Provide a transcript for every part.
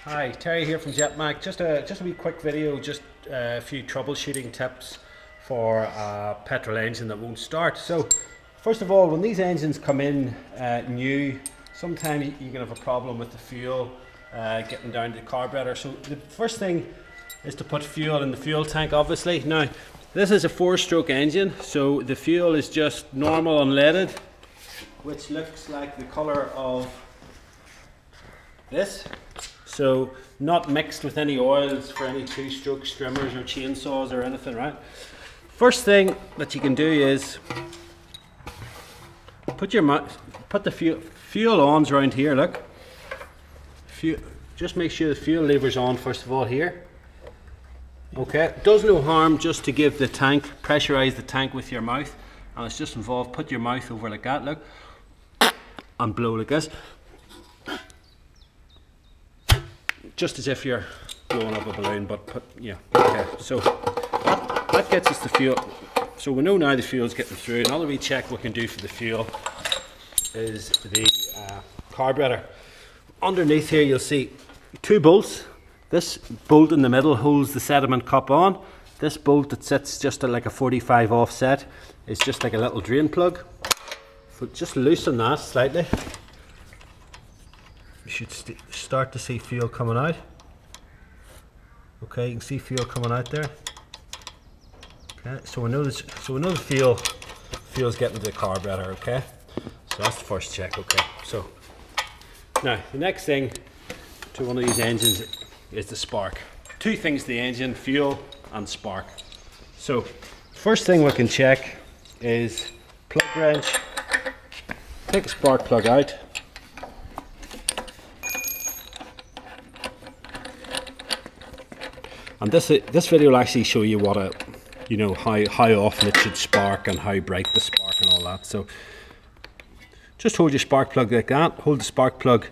Hi, Terry here from Jetmac. Just a wee quick video, just a few troubleshooting tips for a petrol engine that won't start. So, first of all, when these engines come in new, sometimes you can have a problem with the fuel getting down to the carburetor. So the first thing is to put fuel in the fuel tank, obviously. Now, this is a 4-stroke engine, so the fuel is just normal unleaded, which looks like the colour of this. So not mixed with any oils for any 2-stroke strimmers or chainsaws or anything, right? First thing that you can do is put the fuel ons around here. Look, just make sure the fuel lever's on first of all here. Okay, does no harm just to give the tank, pressurize the tank with your mouth, and it's just involved. Put your mouth over like that, look, and blow like this. Just as if you're blowing up a balloon, but yeah, okay. So that gets us the fuel. So we know now the fuel's getting through. Another wee check we can do for the fuel is the carburetor. Underneath here you'll see 2 bolts. This bolt in the middle holds the sediment cup on. This bolt that sits just at like a 45 offset is just like a little drain plug. So just loosen that slightly. You should start to see fuel coming out. Okay, you can see fuel coming out there. Okay, so we know this. So we know the fuel's getting to the carburetor. Okay, so that's the first check. Okay, so now the next thing to one of these engines is the spark. 2 things to the engine: fuel and spark. So first thing we can check is plug wrench. Take a spark plug out. And this video will actually show you what how often it should spark and how bright the spark and all that. So just hold your spark plug like that. Hold the spark plug.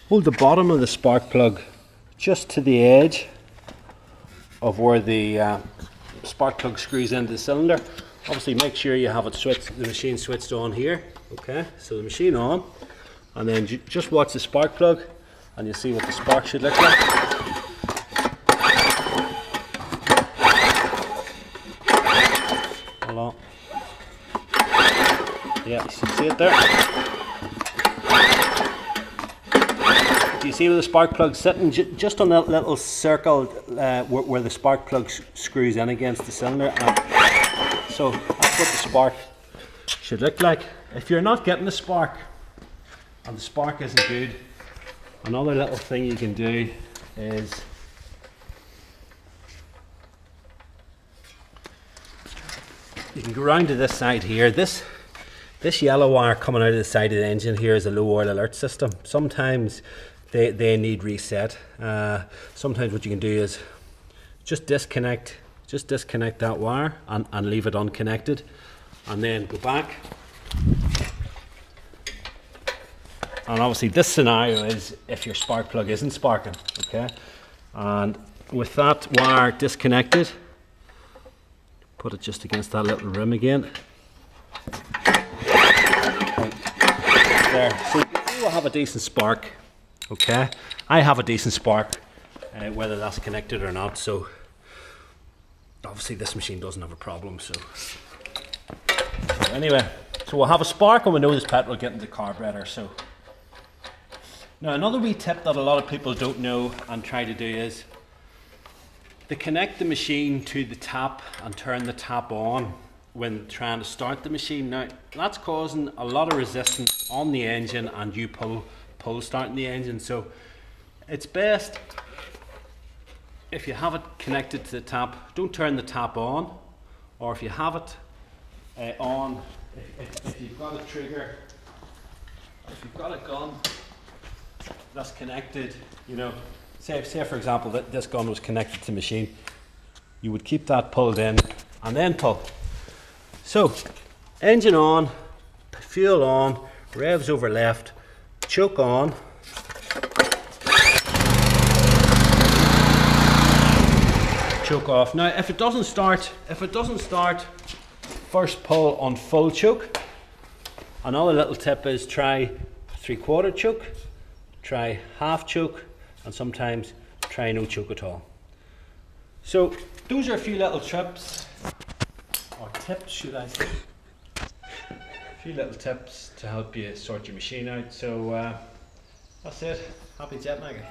Hold the bottom of the spark plug just to the edge of where the spark plug screws into the cylinder. Obviously, make sure you have it switched, the machine switched on here. Okay, so the machine on, and then just watch the spark plug, and you'll see what the spark should look like. Yeah, you should see it there. Do you see where the spark plug's sitting? Just on that little circle where the spark plug screws in against the cylinder. So that's what the spark should look like. If you're not getting the spark and the spark isn't good, another little thing you can do is you can go round to this side here. This yellow wire coming out of the side of the engine here is a low oil alert system. Sometimes they need reset. Sometimes what you can do is just disconnect that wire and leave it unconnected, and then go back. And obviously this scenario is if your spark plug isn't sparking, okay? And with that wire disconnected, put it just against that little rim again. There. So you will have a decent spark. Okay, I have a decent spark, whether that's connected or not. So obviously this machine doesn't have a problem. So anyway, so we'll have a spark and we know this petrol getting the carburetor. So now another wee tip that a lot of people don't know and try to do is to connect the machine to the tap and turn the tap on when trying to start the machine. Now that's causing a lot of resistance on the engine, and you pull starting the engine. So it's best if you have it connected to the tap, don't turn the tap on, or if you have it on, if you've got a trigger, if you've got a gun that's connected, say for example that this gun was connected to the machine, you would keep that pulled in and then pull. So, engine on, fuel on, revs over left, choke on, choke off. Now, if it doesn't start, first pull on full choke. Another little tip is try 3/4 choke, try half choke, and sometimes try no choke at all. So those are a few little tips, or tips should I say, a few little tips to help you sort your machine out. So that's it. Happy Jetmacking.